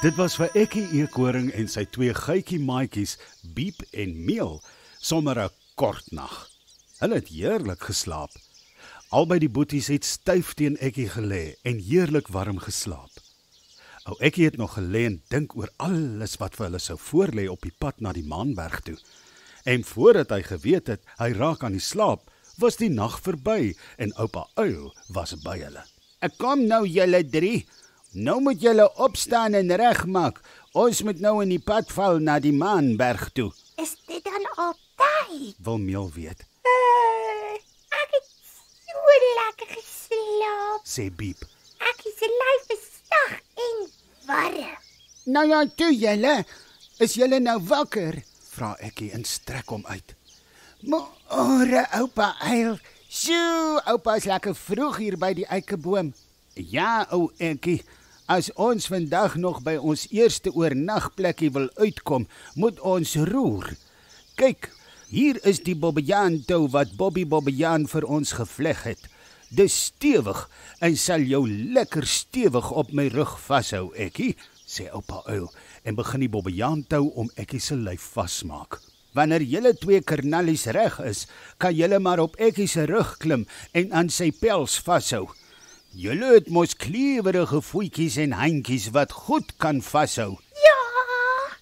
Dit was vir Ekkie Eekoring en sy twee geitjie maatjies, Biep en Meel, sommer 'n kort nag. Hulle het heerlik geslaap. Albei die boeties het styf teen Ekkie gelê en heerlik warm geslaap. Ou Ekkie het nog gelê en dink oor alles wat vir hulle sou voorlê op die pad na die Maanberg toe. En voordat hy geweet het, hy raak aan die slaap, was die nag verby en oupa Uil was by hulle. Ek kom nou julle drie. Nou moet julle opstaan en regmaak. Ons moet nou in die pad val na die Maanberg toe. Is dit dan altyd? Wil Meel weet, Ek het so lekker geslaap. sê Biep. Ek se lyf is sag en warm. Nou ja, toe julle. Is julle nou wakker? Vra Ekkie en strek hom uit. Môre, oupa Uil. Sjoe, oupa is lekker vroeg hier by die eikeboom. Ja, ou Ekkie. As ons vandag nog by ons eerste oornagplekkie wil uitkom, moet ons roer. Kyk, hier is die bobbejaan-tou wat Bobby Bobbejaan vir ons gevleg het. Dis stewig en sal jou lekker stewig op my rug vashou, Ekkie, sê oupa Uil en begin die bobbejaan-tou om Ekkie se lyf vasmaak. Wanneer julle twee kernallies reg is, kan julle maar op Ekkie se rug klim en aan sy pels vashou. Julle het mos klewerige voetjies en handjies wat goed kan vashou, Ja,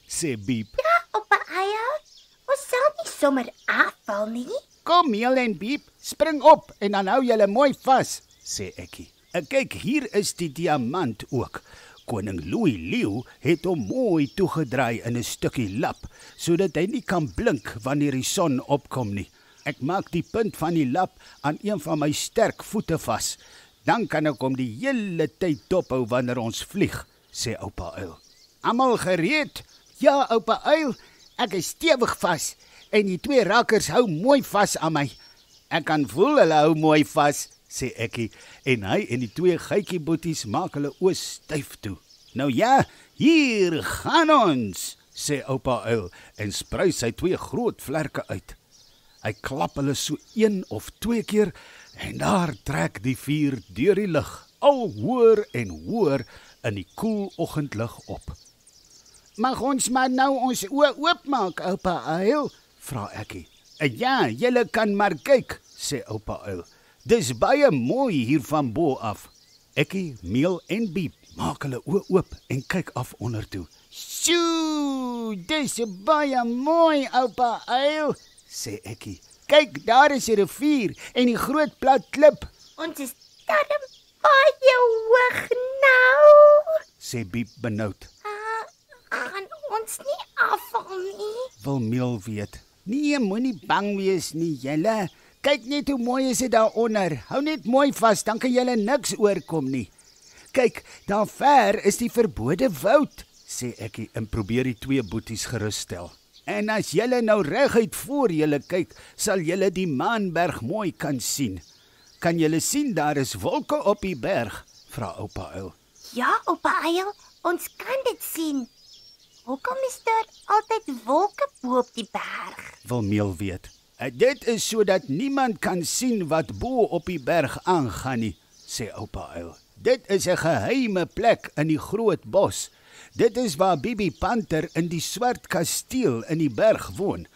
sê Biep. oupa Uil. Ons sal nie sommer afval nie. Kom Meel en Biep, spring op en dan hou julle mooi vas, sê Ekkie. Kyk, hier is die diamant ook. Koning Louis Leeu het hom mooi toegedraai in 'n stukkie lap, sodat hy nie kan blink wanneer die son opkom nie. Ek maak die punt van die lap aan een van my sterk voete vas. Dan kan ek hom die hele tyd dophou wanneer ons vlieg, sê oupa Uil. Almal gereed? Ja, oupa Uil, ek is stewig vas en die twee rakkers hou mooi vas aan my. Ek kan voel hulle hou mooi vas, sê Ekkie, en hy en die twee geitjieboeties maak hulle oë styf toe. Nou ja, hier gaan ons, sê oupa Uil en sprei sy twee groot vlerke uit. Hy klap hulle so 1 of 2 keer en daar trek die vuur deur die lug, al hoër en hoër in die koel oggendlig op. Mag ons maar nou ons oë oopmaak, oupa Uil? Vra Ekkie. Ja, julle kan maar kyk, sê oupa Uil. Dis baie mooi hier van bo af. Ekkie, Meel en Biep maak hulle oë oop en kyk af onder toe. Sjoe, dis baie mooi, oupa Uil, sê Ekkie. Kyk, daar is 'n rivier en die groot plat klip, Ons is darm baie hoog nou. Sê Biep benoud. Gaan ons nie afval nie? Wil Meel weet. Nee, moenie bang wees nie, julle. Kyk net hoe mooi is dit daaronder. Hou net mooi vas, dan kan julle niks oorkom nie. Kyk, daar ver is die verbode woud, sê Ekkie en probeer die twee boeties gerus stel. En as julle nou reguit voor julle kyk, sal julle die Maanberg mooi kan sien. Kan julle sien daar is wolke op die berg? Vra oupa Uil. Ja, oupa Uil, ons kan dit sien. Hoekom is daar altyd wolke bo op die berg? Wil Meel weet. Dit is sodat niemand kan sien wat bo op die berg aangaan nie, sê oupa Uil. Dit is 'n geheime plek in die groot bos. Dit is waar Bibi Panter in die swart kasteel in die berg woon.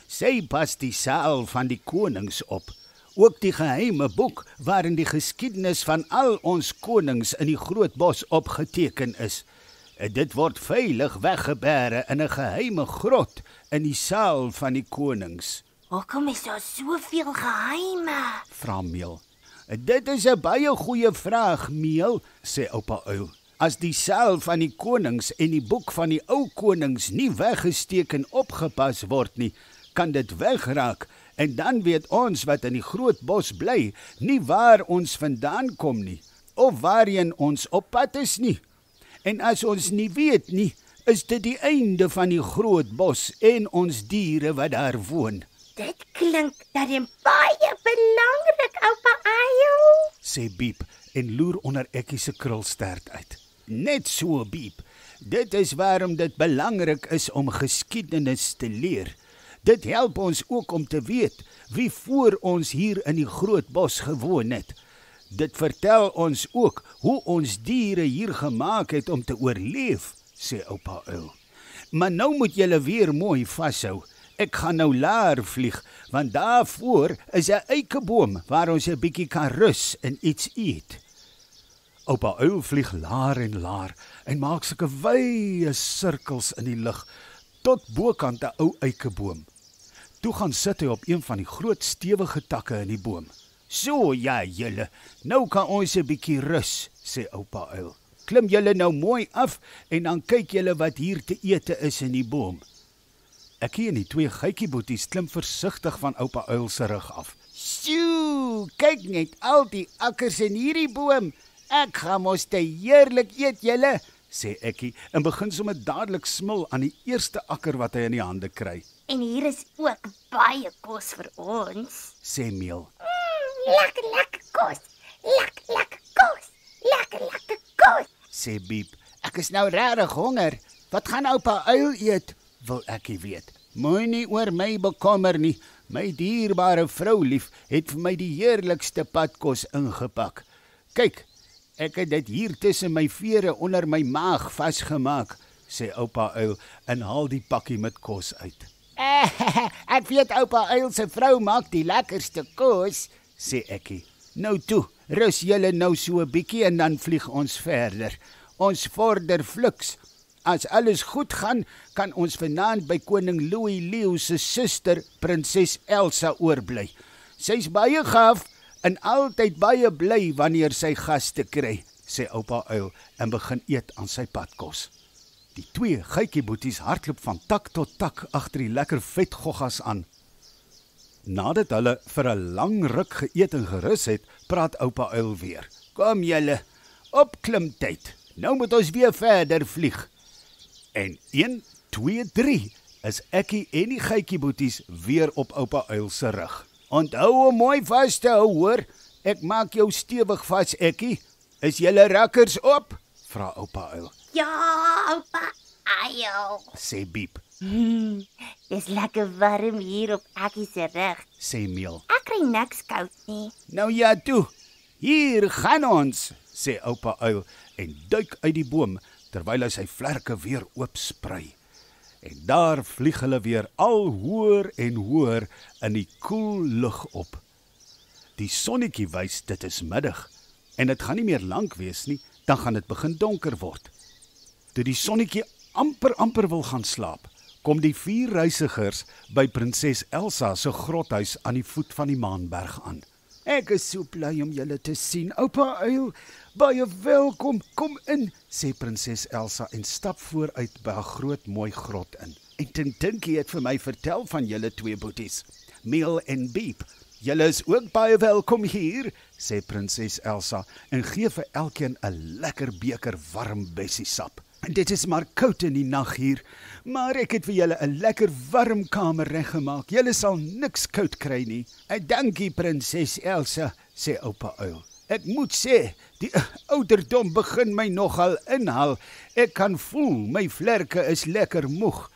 Sy pas die saal van die konings op. Ook die geheime boek waarin die geskiedenis van al ons konings in die groot bos opgeteken is. Dit word veilig weggebêre in 'n geheime grot in die saal van die konings. Hoekom is daar soveel geheime? Vra Meel. Dit is 'n baie goeie vraag, Meel, sê oupa Uil. As die saal van die konings en die boek van die ou konings nie weggesteek en opgepas word nie, kan dit wegraak en dan weet ons wat in die groot bos bly, nie waar ons vandaan kom nie, of waarheen ons op pad is nie. En as ons nie weet nie, is dit die einde van die groot bos en ons diere wat daar woon. Dit klink darem baie belangrik, oupa Uil. Sê Biep en loer onder Ekkie se krulstert uit. Net so, Biep. Dit is waarom dit belangrik is om geskiedenis te leer. Dit help ons ook om te weet wie voor ons hier in die groot bos gewoon het. Dit vertel ons ook hoe ons diere hier gemaak het om te oorleef. sê oupa uil. Maar nou moet julle weer mooi vashou. Ek gaan nou laer vlieg, want daarvoor is 'n eikeboom waar ons 'n bietjie kan rus en iets eet. Oupa uil vlieg laer en maak sulke wye sirkels in die lug tot bokant 'n ou eikeboom. Toe gaan sit hy op een van die groot stewige takke in die boom. So ja, julle, nou kan ons 'n bietjie rus, sê oupa uil. Klim julle nou mooi af en dan kyk julle wat hier te ete is in die boom. Ekkie en die 2 geitjieboeties klim versigtig van oupa uil se rug af. Sjoe, kyk net al die akkers in hierdie boom. Ek gaan mos te heerlik eet julle, sê Ekkie en begin sommer dadelik smil aan die eerste akker wat hy in die hande kry. En hier is ook baie kos vir ons, sê Meel. Lekker kos. Lekker kos. Lekker kos. Sê Biep. Ek is nou regtig honger. Wat gaan oupa uil eet? Wil Ekkie weet. Moenie oor my bekommer nie. My dierbare vroulief het vir my die heerlikste padkos ingepak. Kyk, ek het dit hier tussen my vere onder my maag vasgemaak, sê oupa uil en haal die pakkie met kos uit. Ek weet oupa uil se vrou maak die lekkerste kos, sê Ekkie. Nou toe, rus julle nou so 'n bietjie en dan vlieg ons verder. Ons vorder fliks. As alles goed gaan, kan ons vanaand by koning Louis Leeu se suster, prinses Elsa oorbly. Sy's baie gaaf en altyd baie bly wanneer sy gaste kry, sê oupa uil en begin eet aan sy padkos. Die 2 geitjieboeties hardloop van tak tot tak agter die lekker vetgoggas aan. Nadat hulle vir 'n lang ruk geëet en gerus het, praat oupa uil weer. Kom julle, op klimtyd. Nou moet ons weer verder vlieg. En 1, 2, 3 is Ekkie en die geitjieboeties weer op oupa uil se rug. Onthou om mooi vas te hou, hoor. Ek maak jou stewig vas, Ekkie. Is julle rakkers op? Vra oupa uil. Ja, oupa uil, sê Biep. Dis lekker warm hier op Ekkie se rug, sê Meel. Ek kry niks koud nie. Nou ja toe, hier gaan ons, sê oupa uil en duik uit die boom terwyl hy sy vlerke weer oopsprei. En daar vlieg hulle weer al hoër en hoër in die koel lug op. Die sonnetjie wys dit is middag en dit gaan nie meer lank wees nie, dan gaan dit begin donker word. Toe die sonnetjie amper wil gaan slaap, kom die 4 reisigers by prinses Elsa se grothuis aan die voet van die Maanberg aan. Ek is so bly om julle te sien, oupa uil. Baie welkom, kom in, sê prinses Elsa en stap vooruit by 'n groot mooi grot in. En Tinkie het vir my vertel van julle 2 boeties, Meel en Biep. Julle is ook baie welkom hier, sê prinses Elsa en gee vir elkeen 'n lekker beker warm bessiesap. Dit is maar koud in die nag hier, maar ek het vir julle 'n lekker warm kamer reggemaak. Julle sal niks koud kry nie. Dankie prinses Elsa, sê oupa uil. Ek moet sê, die ouderdom begin my nogal inhaal. Ek kan voel my vlerke is lekker moeg.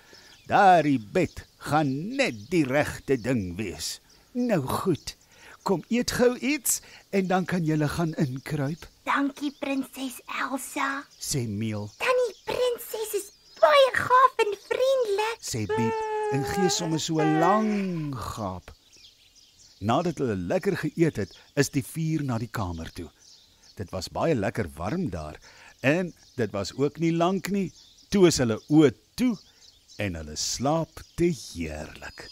Daardie bed gaan net die regte ding wees. Nou goed, kom eet gou iets en dan kan julle gaan inkruip. Dankie prinses Elsa, sê Meel. Die prinses is baie gaaf en vriendelik, sê Biep en gee sommer so 'n lang gaap. Nadat hulle lekker geëet het, is die 4 na die kamer toe. Dit was baie lekker warm daar en dit was ook nie lank nie, toe is hulle oë toe en hulle slaap te heerlik.